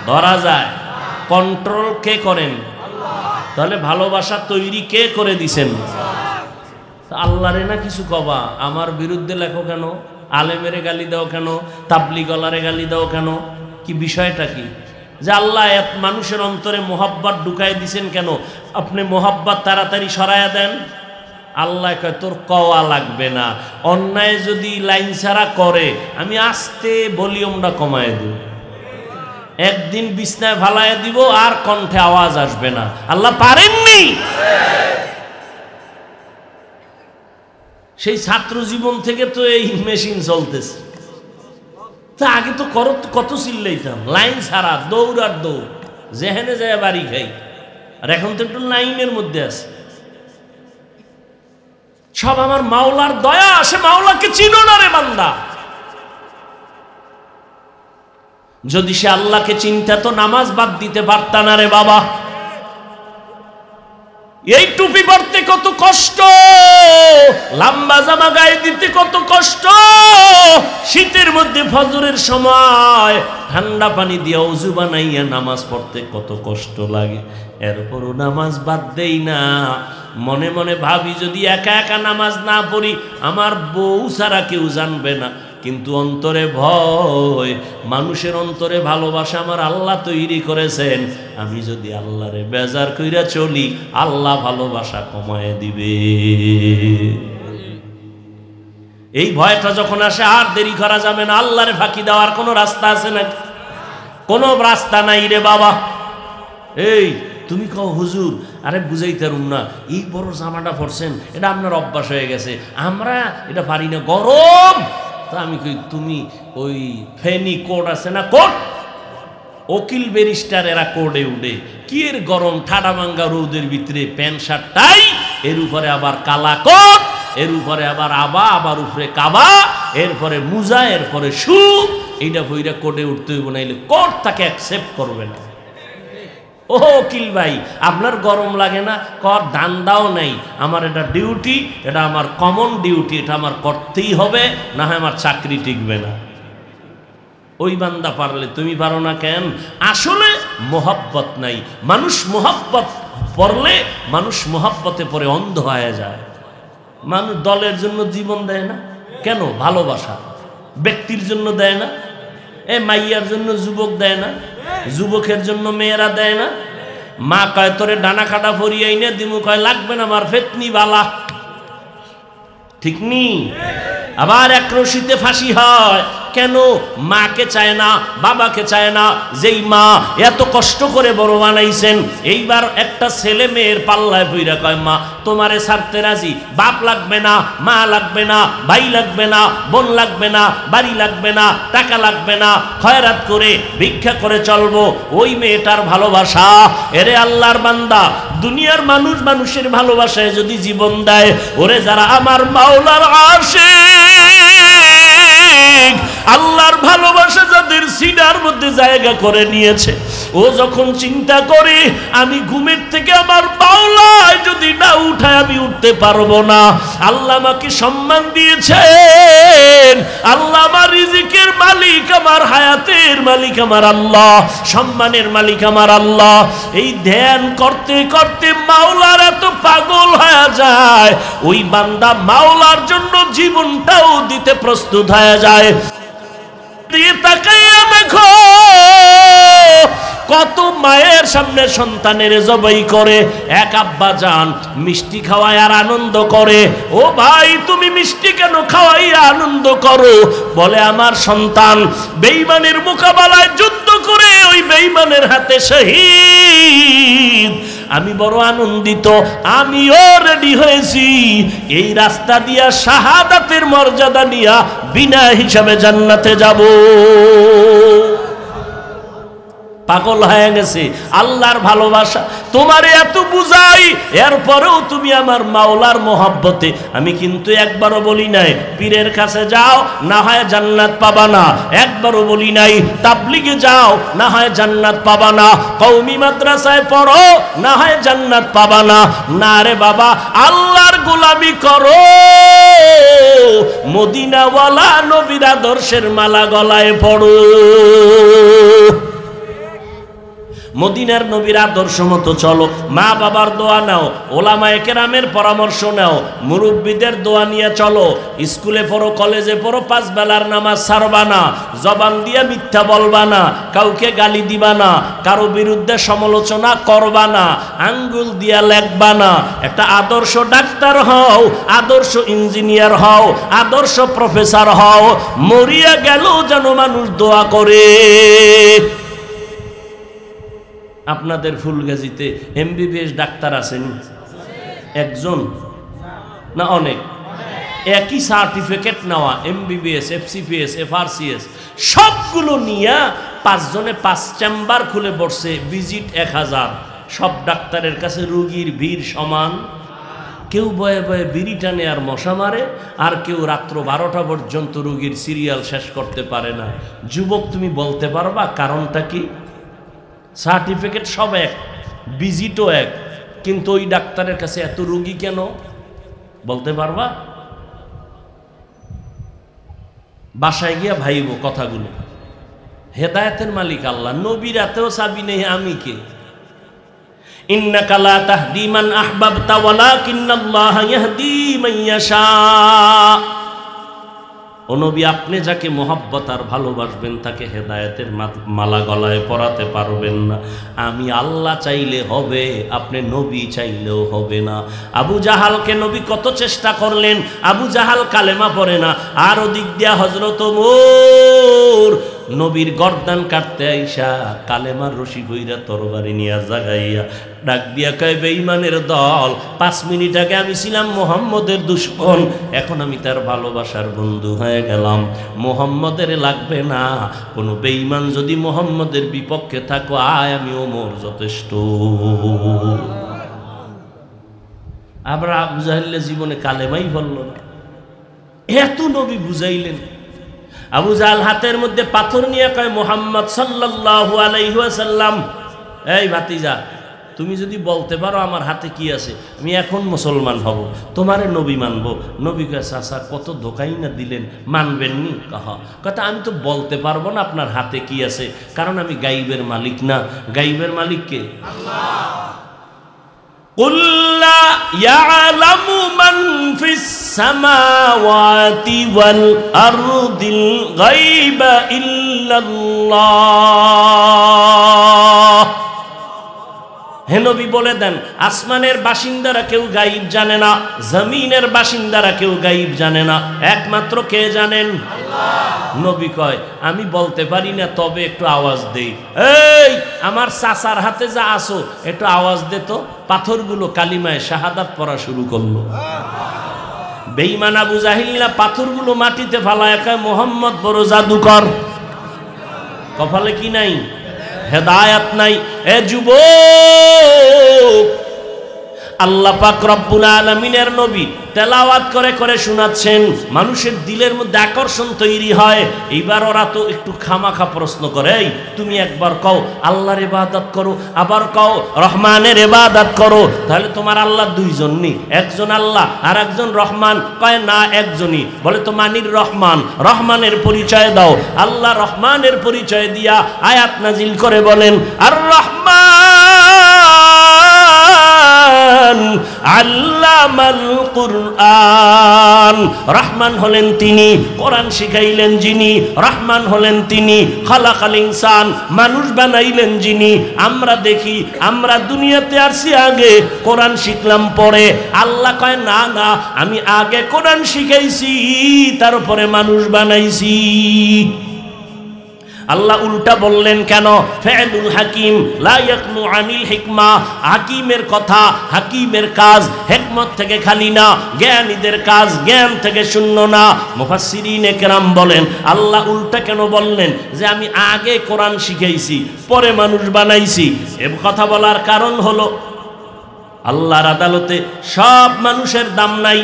ধরা যায়, কন্ট্রোল কে করেন? তাহলে ভালোবাসা তৈরি কে করে দিছেন? আল্লাহরে না কিছু কবা, আমার বিরুদ্ধে লেখো কেন? আলেমেরে গালি দাও কেন? তাবলিগলারে গালি দাও কেন? কি বিষয়টা কি? যে আল্লাহ মানুষের অন্তরে মোহাব্বত ঢুকাই দিছেন কেন? আপনি মোহাব্বত তাড়াতাড়ি সরাইয়া দেন। আল্লাহ কয় তোর কওয়া লাগবে না, অন্যায় যদি লাইন ছাড়া করে আমি আস্তে ভলিউমটা কমায় দেব, একদিন বিছনায় ভালাইয়া দিব, আর কণ্ঠে আওয়াজ আসবে না। আল্লাহ পারেননি? সেই ছাত্র জীবন থেকে তো এই মেশিন চলতেছে। তা আগে তো কত চিল্লাইতাম, লাইন ছাড়া দৌড়ার দৌড়, যেখানে যায় বাড়ি খাই। আর এখন তো একটু লাইনের মধ্যে আছে। সব আমার মাওলার দয়া, সে মাওলাকে চিনো না রে বান্দা। যদি সে আল্লাহকে চিন্তা তো নামাজ বাদ দিতে পারতা না রে বাবা। এই টুপি পরতে কত কষ্ট, লম্বা জামা গায়ে দিতে কত কষ্ট, শীতের মধ্যে ফজরের সময় ঠান্ডা পানি দিয়ে ওযু বানাইয়া নামাজ পড়তে কত কষ্ট লাগে, এরপরও নামাজ বাদ দেই না। মনে মনে ভাবি যদি একা একা নামাজ না পড়ি আমার বউ ছাড়া কেউ জানবে না, কিন্তু অন্তরে ভয়, মানুষের অন্তরে ভালোবাসা আমার আল্লাহ তৈরি করেছেন। আমি যদি আল্লাহরে বেজার কইরা চলি, আল্লাহ ভালোবাসা কমায় দিবে। এই ভয়টা যখন আসে আর দেরি করা যাবে না। আল্লাহরে ফাঁকি দেওয়ার কোনো রাস্তা আছে নাকি? কোনো রাস্তা নাই রে বাবা। এই তুমি কও হুজুর, আরে বুঝাইতারুম না, এই বড় জামাটা পরছেন, এটা আপনার অভ্যাস হয়ে গেছে, আমরা এটা পারি না, গরম। তা আমি কই তুমি ওই ফেনি কোট আছে না, কোট, উকিল ব্যারিস্টার এরা কোডে উঠে, কি এর গরম, ঠাডা ভাঙ্গা রোদের ভিতরে প্যান্ট শার্ট টাই, এর উপরে আবার কালা কোট, এর উপরে আবার আবার উপরে কাবা, এরপরে মুজা, এরপরে শু, এইটা বইরা কোডে উঠতে হইব, নাইলে কোট তাকে অ্যাকসেপ্ট করবে না। ও উকিল ভাই, আপনার গরম লাগে না? কর, দান্দাও নাই, আমার এটা ডিউটি, এটা আমার কমন ডিউটি, এটা আমার করতেই হবে, না হয় আমার চাকরি টিকবে না। ওই বান্দা পারলে তুমি পারো না কেন? আসলে মোহাব্বত নাই। মানুষ মোহাব্বত পড়লে, মানুষ মোহাব্বতে পরে অন্ধ হয়ে যায়। মানুষ দলের জন্য জীবন দেয় না কেন? ভালোবাসা। ব্যক্তির জন্য দেয় না? এ মাইয়ার জন্য যুবক দেয় না? যুবকের জন্য মেয়েরা দেয় না? মা কয় তোরে ডানা কাটা ফরিয়াই না দিমু, কয় লাগবে না, আমার ফেতনি বালা। ঠিক নি? আবার এক রশিতে ফাঁসি হয় কেন? মাকে চায় না, বাবাকে চায় না, যেই মা এত কষ্ট করে বড় বানাইছেন। এইবার একটা ছেলে মেয়ের পাল্লায় পইরা কয় মা তোমারে ছাড়তে রাজি, বাপ লাগবে না, মা লাগবে না, ভাই লাগবে না, বোন লাগবে না, বাড়ি লাগবে না, টাকা লাগবে না, খয়রাত করে ভিক্ষা করে চলবো। ওই মেয়েটার ভালোবাসা। এরে আল্লাহর বান্দা, দুনিয়ার মানুষ মানুষের ভালোবাসায় যদি জীবন দেয়, ওরে যারা আমার মাওলার আশিক, আল্লাহর ভালোবাসা যাদের সিনার মধ্যে জায়গা করে নিয়েছে, ও যখন চিন্তা করে আমি ঘুমের থেকে আমার মাওলায় যদি না উঠায় আমি উঠতে পারবো না। আল্লাহ আমাকে সম্মান দিয়েছেন, আল্লাহ আমার রিজিকের মালিক, আমার হায়াতের মালিক আমার আল্লাহ, সম্মানের মালিক আমার আল্লাহ। এই ধ্যান করতে করতে মাওলার এত পাগল হয়ে যায়, ওই বান্দা মাওলার জন্য জীবনটাও দিতে প্রস্তুত হয়ে যায়। দিয়ে তাকাইয়া দেখো কত মায়ের সামনে সন্তানের জবাই করে। এক আব্বা জান মিষ্টি খাওয়ায় আর আনন্দ করে। ও ভাই, তুমি মিষ্টি কেন খাওয়াইয়া আনন্দ করো? বলে আমার সন্তান বেঈমানের মোকাবেলায় যুদ্ধ করে ওই বেঈমানের হাতে শহীদ। আমি বড় আনন্দিত, আমিও রেডি হয়েছি এই রাস্তা দিয়া শাহাদাতের মর্যাদা নিয়া বিনা হিসাবে জান্নাতে যাব। পাগল হয়ে গেছে আল্লাহর ভালোবাসা তোমারে এত বুঝাই, এরপরেও তুমি আমার মাওলার মহব্বতে। আমি কিন্তু একবারও বলি নাই পীরের কাছে যাও না হয় জান্নাত পাবা না, একবারও বলি নাই তাবলিগে যাও না হয় জান্নাত পাবা না, কওমি মাদ্রাসায় পড়ো না হয় জান্নাত পাবা না। না রে বাবা, আল্লাহর গোলামি করো, মদিনাওয়ালা নবীর আদর্শের মালা গলায় পড়ো, মদিনার নবীর আদর্শ মতো চলো, মা বাবার দোয়া নাও, ওলামায়ে কেরামের পরামর্শ নাও, মুরব্বীদের দোয়া নিয়ে চলো, স্কুলে পড়ো কলেজে পড়ো, 5 বেলার নামাজ ছাড়বা না, জবান দিয়ে মিথ্যা বলবা না, কাউকে গালি দিবা না, কারো বিরুদ্ধে সমালোচনা করবা না, আঙ্গুল দিয়া লেখবা না। একটা আদর্শ ডাক্তার হও, আদর্শ ইঞ্জিনিয়ার হও, আদর্শ প্রফেসর হও, মরিয়া গেলেও যেন মানুষ দোয়া করে। আপনাদের ফুলগাজীতে এমবিবিএস ডাক্তার আছেন একজন না অনেক? একই সার্টিফিকেট নেওয়া, এমবিবিএস, এফসিপিএস, এফআরসিএস সবগুলো নিয়ে 5 জনে 5 চেম্বার খুলে বসছে, ভিজিট 1000। সব ডাক্তারের কাছে রোগীর ভিড় সমান। কেউ বয়ে বয়ে বিড়ি টানে আর মশা মারে, আর কেউ রাত্র 12টা পর্যন্ত রোগীর সিরিয়াল শেষ করতে পারে না। যুবক, তুমি বলতে পারবা কারণটা কি? সার্টিফিকেট সব এক, ভিজিটও এক, কিন্তু ওই ডাক্তারের কাছে এত রোগী কেন বলতে পারবা? বাসায় গিয়া ভাইব কথাগুলো। হেদায়েতের মালিক আল্লাহ, নবীর এতেও চাবি নেই, আমি কে? ইন্নাকা লা তাহদি মান আহবাবতা ওয়ালাকিন্নাল্লাহা ইয়াহদি মান ইয়াশা। ও নবী, আপনি যাকে মহব্বত আর ভালোবাসবেন তাকে হেদায়েতের মালা গলায় পরাতে পারবেন না। আমি আল্লাহ চাইলে হবে, আপনি নবী চাইলেও হবে না। আবু জাহালকে নবী কত চেষ্টা করলেন, আবু জাহাল কালেমা পড়ে না। আর ওদিক দিয়া হযরত ওমর নবীর গর্দান কাটতে আইসা কালেমার রশি কইরা তরবারি নিয়া জাগাইয়া ডাক দিয়া কয়, বেঈমানের দল, 5 মিনিট আগে আমি ছিলাম মুহাম্মদের দুশমন, এখন আমি তার ভালোবাসার বন্ধু হয়ে গেলাম। মুহাম্মদের লাগবে না, কোনো বেঈমান যদি মুহাম্মদের বিপক্ষে থাকো, আয় আমি ওমর যথেষ্ট। আবার আবু জাহেলের জীবনে কালেমাই বলল না, এত নবী বুঝাইলেন। আবু জাহেল হাতের মধ্যে পাথর নিয়ে কয়, মুহাম্মদ সাল্লাল্লাহু আলাইহি ওয়াসাল্লাম, এই ভাতিজা, তুমি যদি বলতে পারো আমার হাতে কি আছে, আমি এখন মুসলমান হব, তোমারে নবী মানব। নবী কয়, চাচা কত ধোকাই না দিলেন, মানবেননি? কথা, আমি তো বলতে পারবো না আপনার হাতে কি আছে, কারণ আমি গাইবের মালিক না। গাইবের মালিক কে? আল্লাহ। قُلْ لَا يَعْلَمُ مَنْ فِي السَّمَاوَاتِ وَالْأَرْضِ الْغَيْبَ إِلَّا اللَّهُ। হে নবী বলে দেন, আসমানের বাসিন্দারা কেউ গায়েব জানে না, জমিনের বাসিন্দারা কেউ গায়েব জানে না, একমাত্র কে জানেন? আল্লাহ। নবী কয়, আমি বলতে পারি না, তবে একটু আওয়াজ দেই। এই আমার চাচার হাতে যা আসো, একটু আওয়াজ দে তো। পাথরগুলো কালিমায় শাহাদাত পড়া শুরু করলো। বেঈমান আবু জাহিল না পাথরগুলো মাটিতে ফালায় কয়, মুহাম্মদ বড় জাদুকর। কপালে কি নাই? হেদায়াত নাই। এ যুবক, আল্লাহ পাক রব্বুল আলামিনের নবী তেলাওয়াত করে করে শোনাচ্ছেন, মানুষের দিলের মধ্যে আকর্ষণ তৈরি হয়। এইবার ওরা তো একটু খামাখা প্রশ্ন করে, এই তুমি একবার কও আল্লাহর ইবাদত করো, আবার কও রহমানের ইবাদত করো, তাহলে তোমার আল্লাহ দুইজন নি, একজন আল্লাহ আর একজন রহমান? কয় না, একজনই। বলে তো মানির রহমান, রহমানের পরিচয় দাও। আল্লাহ রহমানের পরিচয় দিয়া আয়াত নাজিল করে বলেন, আর রহমান আল্লামাল কুরআন। রহমান হলেন তিনি, কোরআন শিখাইলেন যিনি। রহমান হলেন তিনি, খালাকাল ইনসান, মানুষ বানাইলেন যিনি। আমরা দেখি, আমরা দুনিয়াতে আসি আগে, কোরআন শিখলাম পরে। আল্লাহ কয়, না না, আমি আগে কোরআন শিখাইছি, তারপরে মানুষ বানাইছি। আল্লাহ উল্টা বললেন কেন? ফেলুল হাকিম লা ইয়াকনু আনিল হিকমা, হাকিমের কথা, হাকিমের কাজ হিকমত থেকে খালি না, জ্ঞানীদের কাজ জ্ঞান থেকে শূন্য না। মুফাসসিরিনে কেরাম বলেন আল্লাহ উল্টা কেন বললেন যে আমি আগে কোরআন শিখাইছি পরে মানুষ বানাইছি? এ কথা বলার কারণ হলো আল্লাহর আদালতে সব মানুষের দাম নাই।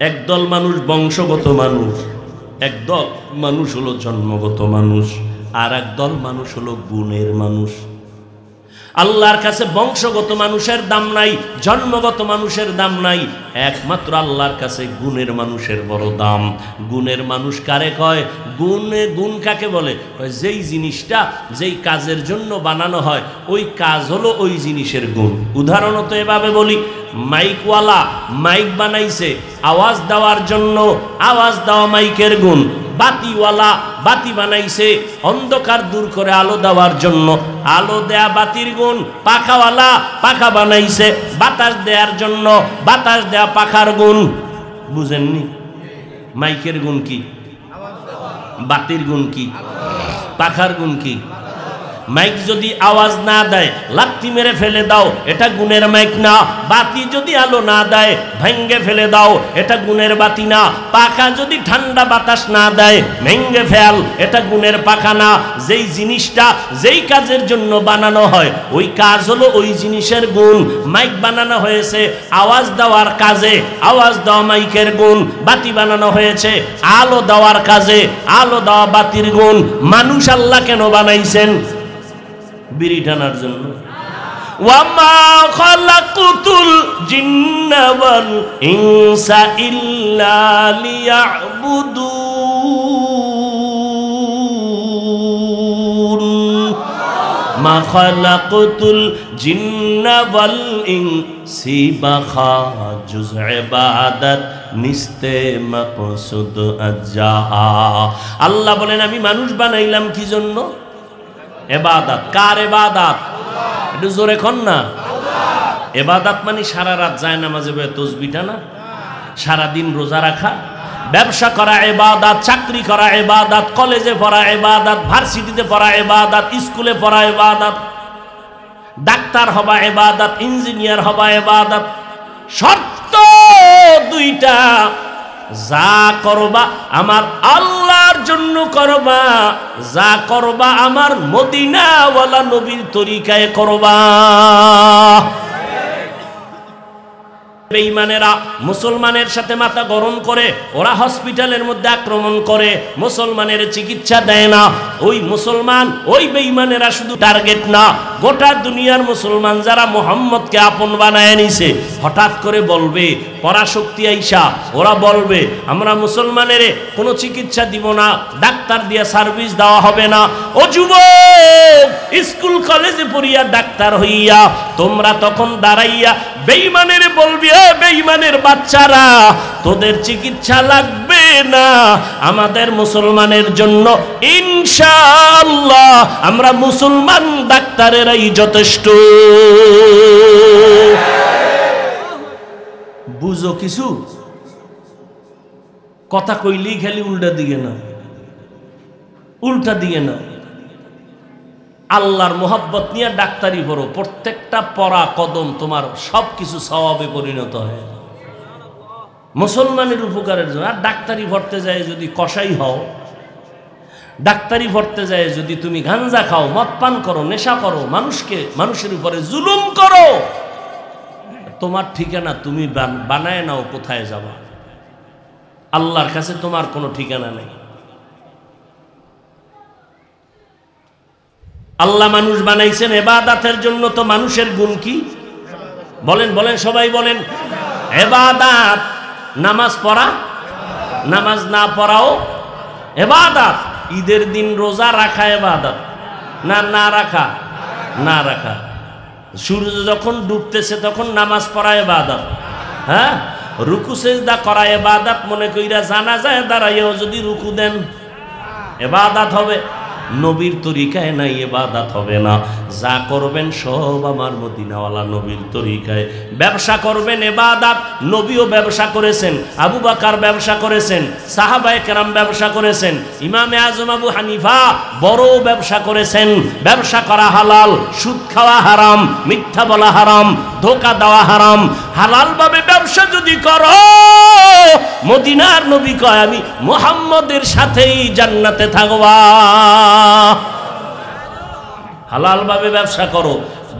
একদল মানুষ বংশগত মানুষ, একদল মানুষ হলো জন্মগত মানুষ, আর একদল মানুষ হলো গুণের মানুষ। আল্লাহর কাছে বংশগত মানুষের দাম নাই, জন্মগত মানুষের দাম নাই, একমাত্র আল্লাহর কাছে গুণের মানুষের বড় দাম। গুণের মানুষ কারে কয়? গুণ কাকে বলে? যেই জিনিসটা যেই কাজের জন্য বানানো হয় ওই কাজ হলো ওই জিনিসের গুণ। উদাহরণত এভাবে বলি, মাইকওয়ালা মাইক বানাইছে আওয়াজ দেওয়ার জন্য, আওয়াজ দেওয়া মাইকের গুণ। বাতিওয়ালা বাতি বানাইছে অন্ধকার দূর করে আলো দেওয়ার জন্য, আলো দেয়া বাতির গুণ। পাখাওয়ালা পাখা বানাইছে বাতাস দেওয়ার জন্য, বাতাস দেয়া পাখার গুণ। বুঝেননি? মাইকের গুণ কি? বাতির গুণ কি? পাখার গুণ কি? মাইক যদি আওয়াজ না দেয় লাত্তি মেরে ফেলে দাও, এটা গুণের মাইক না। বাতি যদি আলো না দেয় ভেঙ্গে ফেলে দাও, এটা গুণের বাতি না। পাখা যদি ঠান্ডা বাতাস না দেয় ভেঙ্গে ফেল, এটা গুণের পাখা না। যেই জিনিসটা যেই কাজের জন্য বানানো হয় ওই কাজ হলো ওই জিনিসের গুণ। মাইক বানানো হয়েছে আওয়াজ দেওয়ার কাজে, আওয়াজ দেওয়া মাইকের গুণ। বাতি বানানো হয়েছে আলো দেওয়ার কাজে, আলো দেওয়া বাতির গুণ। মানুষ আল্লাহ কেন বানাইছেন? বিড়ি টানার জন্য। ওয়ামা খালাকুতুল জিন্না ওয়াল ইনসা ইল্লা লিয়াবুদুন। মা খালাকুতুল জিন্না ওয়াল ইনসি বাখা জুজ ইবাদত নিস্তে মাকসুদ আজাহা। আল্লাহ বলেন আমি মানুষ বানাইলাম কি জন্য? এবাদত। কার এবাদত? একটু জোরে কন না। এবাদত মানে সারা রাত যায় নামাজে বসে তাসবিহটা না, সারাদিন রোজা রাখা, ব্যবসা করা এবাদত, চাকরি করা এবাদত, কলেজে পড়া এবাদত, ভার্সিটিতে পড়া এবাদত, স্কুলে পড়া এবাদত, ডাক্তার হবা এবাদত, ইঞ্জিনিয়ার হবা এবাদত। শর্ত দুইটা, যা করবা আমার আল্লাহর জন্য করবা, যা করবা আমার মদিনাওয়ালা নবীর তরিকায় করবা। বেঈমানেরা মুসলমানের সাথে মাথা গরম করে ওরা হসপিটালের মধ্যে আক্রমণ করে, মুসলমানের চিকিৎসা দেয় না। ওই মুসলমান ওই বেঈমানেরা শুধু টার্গেট না, গোটা দুনিয়ার মুসলমান যারা মুহাম্মদকে আপন বানায় নিছে হঠাৎ করে বলবে পরাশক্তি আইসা, ওরা বলবে আমরা মুসলমানের কোনো চিকিৎসা দিব না, ডাক্তার দিয়ে সার্ভিস দেওয়া হবে না। ও যুবক, স্কুল কলেজে পড়িয়া ডাক্তার হইয়া তোমরা তখন দাঁড়াইয়া বেঈমানের বলবি বেঈমানের বাচ্চারা তোদের চিকিৎসা লাগবে না, আমাদের মুসলমানের জন্য ইনশাআল্লাহ আমরা মুসলমান ডাক্তারেরাই যথেষ্ট। বুঝো কিছু? কথা কইলেই খালি উল্টা দিকে না, উল্টা দিকে না। আল্লাহর মোহাব্বত নিয়ে ডাক্তারি পড়ো, প্রত্যেকটা পড়া কদম তোমার সবকিছু সওয়াবে পরিণত হয় মুসলমানের উপকারের জন্য। আর ডাক্তারি পড়তে যায় যদি কসাই হও, ডাক্তারি পড়তে যায় যদি তুমি গাঞ্জা খাও, মদ পান করো, নেশা করো, মানুষের উপরে জুলুম করো, তোমার ঠিকানা তুমি বানায় নাও কোথায় যাবা। আল্লাহর কাছে তোমার কোনো ঠিকানা নেই। আল্লাহ মানুষ বানাইছেন ইবাদতের জন্য, তো মানুষের গুণ কি? বলেন বলেন সবাই বলেন। ইবাদত। নামাজ পড়া, নামাজ না পড়াও ইবাদত। ঈদের দিন রোজা রাখা ইবাদত না? না রাখা? না রাখা। সূর্য যখন ডুবতেছে তখন নামাজ পড়া ইবাদত। হ্যাঁ, রুকু সিজদা করা ইবাদত। মনে কইরা জানাজায় দাঁড়াইয়াও যদি রুকু দেন ইবাদত হবে। নবীর তরিকায় নাই ইবাদত হবে না। যা করবেন সব আমার মদিনাওয়ালা নবীর তরিকায়। ব্যবসা করবেন ইবাদত, নবীও ব্যবসা করেছেন, আবু বকর ব্যবসা করেছেন, সাহাবায়ে কেরাম ব্যবসা করেছেন, ইমামে আজম আবু হানিফা বড় ব্যবসা করেছেন। ব্যবসা করা হালাল, সুদ খাওয়া হারাম, মিথ্যা বলা হারাম, ধোঁকা দেওয়া হারাম। হালাল ভাবে ব্যবসা যদি করো, মদিনার নবী কয় আমি মুহাম্মদের সাথেই জান্নাতে থাকবা। হালাল ভাবে ব্যবসা করো।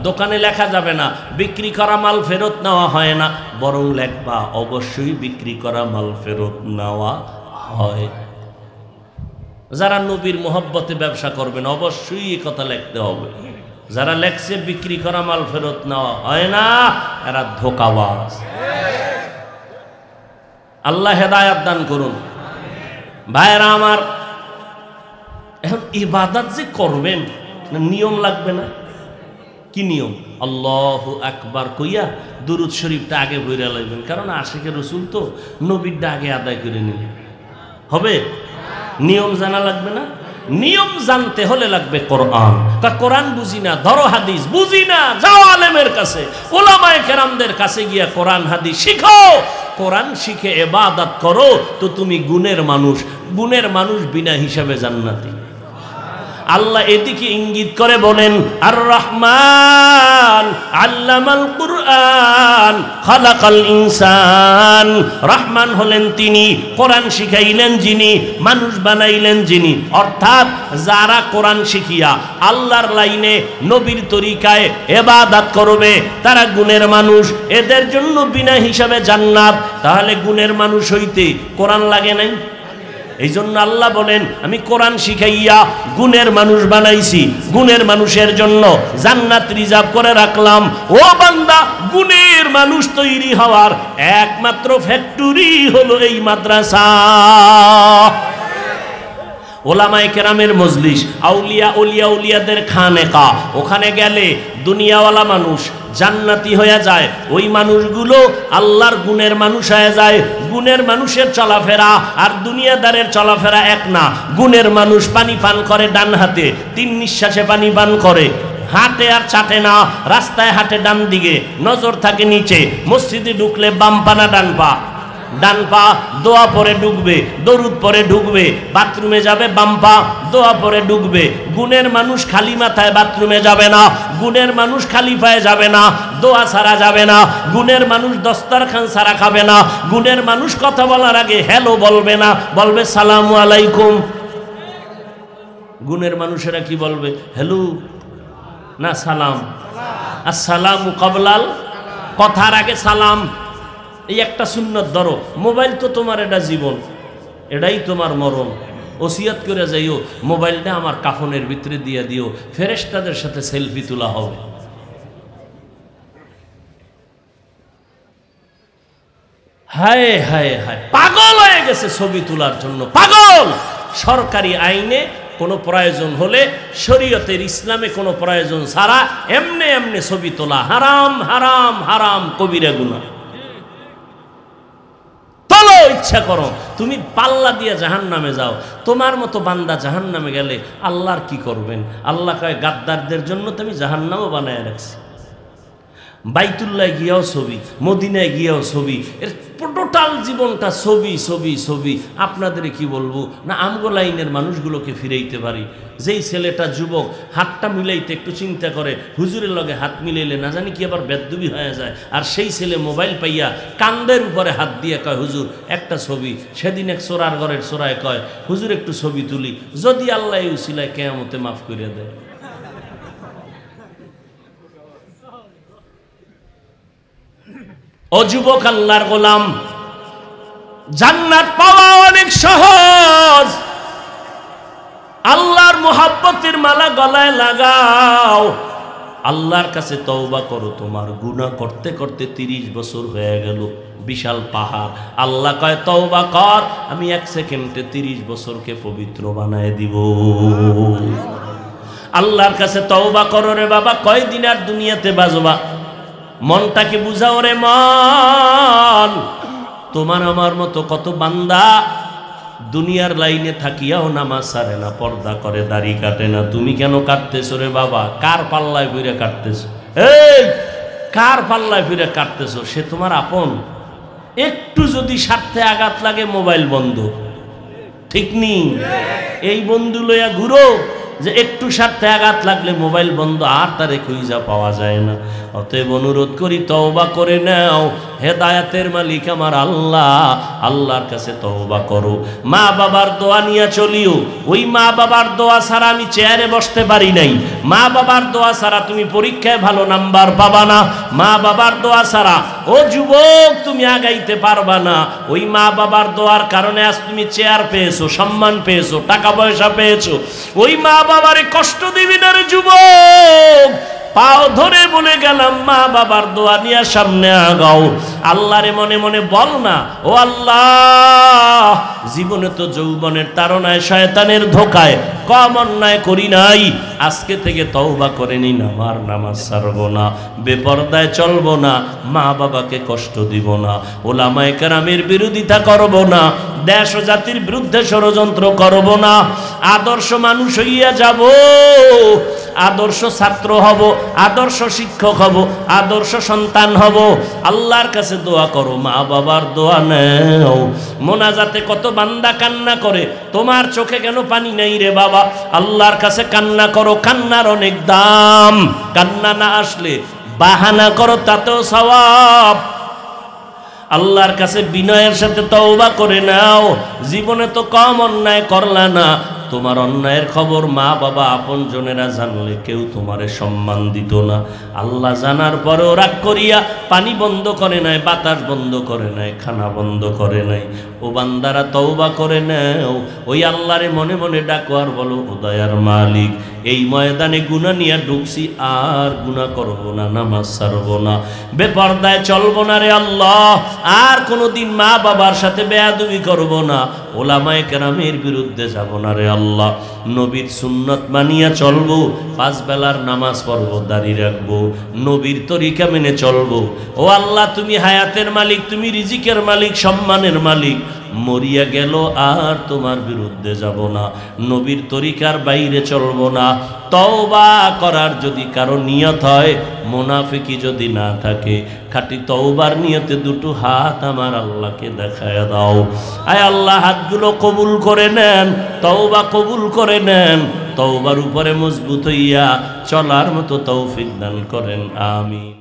দোকানে লেখা যাবে না বিক্রি করা মাল ফেরত নেওয়া হয় না, বরং লেখবা অবশ্যই বিক্রি করা মাল ফেরত নেওয়া হয়। যারা নবীর মোহব্বতে ব্যবসা করবেন অবশ্যই এই কথা লিখতে হবে। যারা লেখছে বিক্রি করা মাল ফেরত নেওয়া হয় না, এরা ধোঁকাবাজ। আল্লাহ হেদায়েত দান করুন। ভাইরা আমার, এখন ইবাদত যে করবেন নিয়ম লাগবে না? কি নিয়ম? আল্লাহু আকবার কইয়া দুরূদ শরীফটা আগে বইরা লাইবেন, কারণ আশিকে রসুল তো, নবীরটা আগে আদায় করে নিলেন হবে। নিয়ম জানা লাগবে না? নিয়ম জানতে হলে লাগবে কোরআন। তা কোরআন বুঝি না, ধরো হাদিস বুঝি না, যাও আলেমের কাছে, উলামায়ে কেরামদের কাছে গিয়া কোরআন হাদিস শিখো। কোরআন শিখে ইবাদত করো তো তুমি গুণের মানুষ। গুণের মানুষ বিনা হিসাবে জান্নাতি। আল্লাহ এদিকে ইঙ্গিত করে বলেন, আর রহমান আল্লামাল কুরআন খালাকাল ইনসান। রহমান হলেন তিনি, কোরআন শিখাইলেন যিনি, মানুষ বানাইলেন যিনি। অর্থাৎ যারা কোরআন শিখিয়া আল্লাহর লাইনে নবীর তরিকায় ইবাদত করবে তারা গুণের মানুষ, এদের জন্য বিনা হিসাবে জান্নাত। তাহলে গুণের মানুষ হইতে কোরআন লাগে নাই? এই জন্য আল্লাহ বলেন আমি কোরআন শিখাইয়া গুণের মানুষ বানাইছি, গুণের মানুষের জন্য জান্নাত রিজার্ভ করে রাখলাম। ও বান্দা, গুণের মানুষ তৈরি হওয়ার একমাত্র ফ্যাক্টরি হলো এই মাদ্রাসা। ওলামায়ে কেরামের মজলিস, আউলিয়া উলিয়াদের খানেকা, ওখানে গেলে দুনিয়াওয়ালা মানুষ জান্নাতি হয়ে যায়। ওই মানুষগুলো আল্লাহর গুণের মানুষ হয়ে যায়। গুণের মানুষের চলাফেরা আর দুনিয়াদারের চলাফেরা এক না। গুণের মানুষ পানি পান করে ডান হাতে, 3 নিঃশ্বাসে পানি পান করে, হাঁটে আর চাটে না, রাস্তায় হাঁটে ডান দিকে, নজর থাকে নিচে। মসজিদে ঢুকলে বাম পা না ডান পা? ডান পা। দোয়া পরে ঢুকবে, দরুদ পরে ঢুকবে, বাথরুমে যাবে বাম পা, দোয়া পরে ঢুকবে। গুণের মানুষ খালি মাথায় বাথরুমে যাবে না, গুণের মানুষ খালি পায়ে যাবে না, দোয়া ছাড়া যাবে না। গুণের মানুষ দস্তরখান ছাড়া খাবে না। গুণের মানুষ কথা বলার আগে হ্যালো বলবে না, বলবে সালামু আলাইকুম। গুণের মানুষেরা কি বলবে? হ্যালো না সালাম? আসসালামু কাবলাল, কথার আগে সালাম। এই একটা সুন্নত ধরো। মোবাইল তো তোমার এটা জীবন, এটাই তোমার মরণ। ওসিয়ত করে যাইও মোবাইলটা আমার কাফনের ভিতরে দিয়ে দিও, ফেরেশতাদের সাথে সেলফি তোলা হবে। হায় হায় হায়, পাগল হয়ে গেছে ছবি তোলার জন্য, পাগল। সরকারি আইনে কোনো প্রয়োজন হলে, শরীয়তের ইসলামে কোনো প্রয়োজন ছাড়া এমনে এমনে ছবি তোলা হারাম, হারাম, হারাম, কবিরা গুনাহ। তোলো ইচ্ছা করো, তুমি পাল্লা দিয়ে জাহান্নামে যাও। তোমার মতো বান্দা জাহান্নামে গেলে আল্লাহর কি করবেন? আল্লাহ কয় গাদ্দারদের জন্য তুমি জাহান্নামও বানায় রাখছি। বাইতুল্লাহ গিয়াও ছবি, মদিনায় গিয়াও ছবি, এর টোটাল জীবনটা ছবি ছবি ছবি। আপনাদের কি বলবো না, আমগো লাইনের মানুষগুলোকে ফিরাইতে পারি। যেই ছেলেটা যুবক হাতটা মিলাইতে একটু চিন্তা করে, হুজুরের লগে হাত মিলাইলে না জানি কি আবার বেদবি হয়ে যায়। আর সেই ছেলে মোবাইল পাইয়া কান্দের উপরে হাত দিয়ে কয় হুজুর একটা ছবি। সেদিন এক চোরার ঘরের চোরায় কয় হুজুর একটু ছবি তুলি, যদি আল্লাহ এই উসিলায় কিয়ামতে মাফ করে দেয়। ও যুবক, আল্লাহর গোলাম, জান্নাত পাওয়া অনেক সহজ। আল্লাহর মুহাব্বতের মালা গলায় লাগাও, আল্লাহর কাছে তওবা করো। তোমার গুনাহ করতে করতে 30 বছর হয়ে গেল, বিশাল পাহাড়। আল্লাহ কয় তওবা কর, আমি 1 সেকেন্ডে 30 বছরকে পবিত্র বানায় দিব। আল্লাহর কাছে তওবা করো রে বাবা, কয়দিন আর দুনিয়াতে বাজবা? মনটাকে বুঝাও রে মন। তোমার আমার মতো কত বান্দা দুনিয়ার লাইনে থাকিয়াও নামাজ ছাড়ে না, পর্দা করে, দাড়ি কাটে না। তুমি কেন কাটতেছো রে বাবা? কার পাল্লায় ফিরে কাটতেছো? এই কার পাল্লায় ফিরে কাটতেছো? সে তোমার আপন? একটু যদি স্বার্থে আঘাত লাগে মোবাইল বন্ধ, ঠিক নি? এই বন্ধু লইয়া ঘুরো যে একটু স্বার্থে আঘাত লাগলে মোবাইল বন্ধ, আর তারে খুঁজা পাওয়া যায় না। অতএব অনুরোধ করি তওবা করে নাও। হেদায়েতের মালিক আমার আল্লাহ, আল্লাহর কাছে তওবা করো। মা বাবার দোয়া নিয়ে চলিও। ওই মা বাবার দোয়া ছাড়া আমি চেয়ারে বসতে পারি নাই। মা বাবার দোয়া ছাড়া তুমি পরীক্ষায় ভালো নাম্বার পাবা না। মা বাবার দোয়া ছাড়া ও যুবক তুমি আগাইতে পারবা না। ওই মা বাবার দোয়ার কারণে আজ তুমি চেয়ার পেয়েছো, সম্মান পেয়েছো, টাকা পয়সা পেয়েছো। ওই মা বাবারে কষ্ট দিবি না রে যুবক। পাও ধরে বলে গেলাম, মা বাবার দোয়া নিয়ে সামনে আগাও। আল্লাহরে মনে মনে বল না, ও আল্লাহ, জীবনে তো যৌবনের তাড়নায় শয়তানের ধোকায় কম অন্যায় করি নাই। আজকে থেকে তওবা করে নিন, আমার নামাজ ছাড়বো না, বেপরদায় চলবো না, মা বাবাকে কষ্ট দিব না, ওলামায়ে কেরামের বিরোধিতা করব না, দেশ ও জাতির বিরুদ্ধে ষড়যন্ত্র করব না, আদর্শ মানুষ হইয়া যাব, আদর্শ ছাত্র হব, আদর্শ শিক্ষক হব, আদর্শ সন্তান হব। আল্লাহর কাছে দোয়া করো, মা বাবার দোয়া নেও। মোনাজাতে কত বান্দা কান্না করে, তোমার চোখে কেন পানি নাই রে বাবা? আল্লাহর কাছে কান্না করো, কান্নার অনেক দাম। কান্না না আসলে বাহানা করো, তাতেও সওয়াব। আল্লাহর কাছে বিনয়ের সাথে তওবা করে নাও। জীবনে তো কম অন্যায় করলা না, তোমার অন্যায়ের খবর মা বাবা আপনজনেরা জানলে কেউ তোমারে সম্মান দিত না। আল্লাহ জানার পরেও রাগ করিয়া পানি বন্ধ করে নাই, বাতাস বন্ধ করে নাই, খানা বন্ধ করে নাই। ও বান্দারা তওবা করে নাও। ওই আল্লাহরে মনে মনে ডাকো আর বলো, ও দয়ার মালিক, এই ময়দানে গুনাহ নিয়ে ঢুকছি, আর গুনাহ করব না, নামাজ ছাড়ব না, বেপরদায় চলবো না রে আল্লাহ, আর কোনোদিন মা বাবার সাথে বেয়াদবি করব না, ওলামায়ে কেরামের বিরুদ্ধে যাব না রে আল্লাহ। নবীর সুন্নত মানিয়া চলবো, 5 বেলার নামাজ পড়বো, দাড়ি রাখবো, নবীর তরিকা মেনে চলবো। ও আল্লাহ, তুমি হায়াতের মালিক, তুমি রিজিকের মালিক, সম্মানের মালিক। মরিয়া গেল আর তোমার বিরুদ্ধে যাব না, নবীর তরিকার বাইরে চলবো না। তওবা করার যদি কারো নিয়ত হয়, মুনাফিকি যদি না থাকে, খাঁটি তওবার নিয়তে দুটো হাত আমার আল্লাহকে দেখায় দাও। আয় আল্লাহ, হাতগুলো কবুল করে নেন, তওবা কবুল করে নেন, তওবার উপরে মজবুত হইয়া চলার মতো তৌফিক দান করেন, আমিন।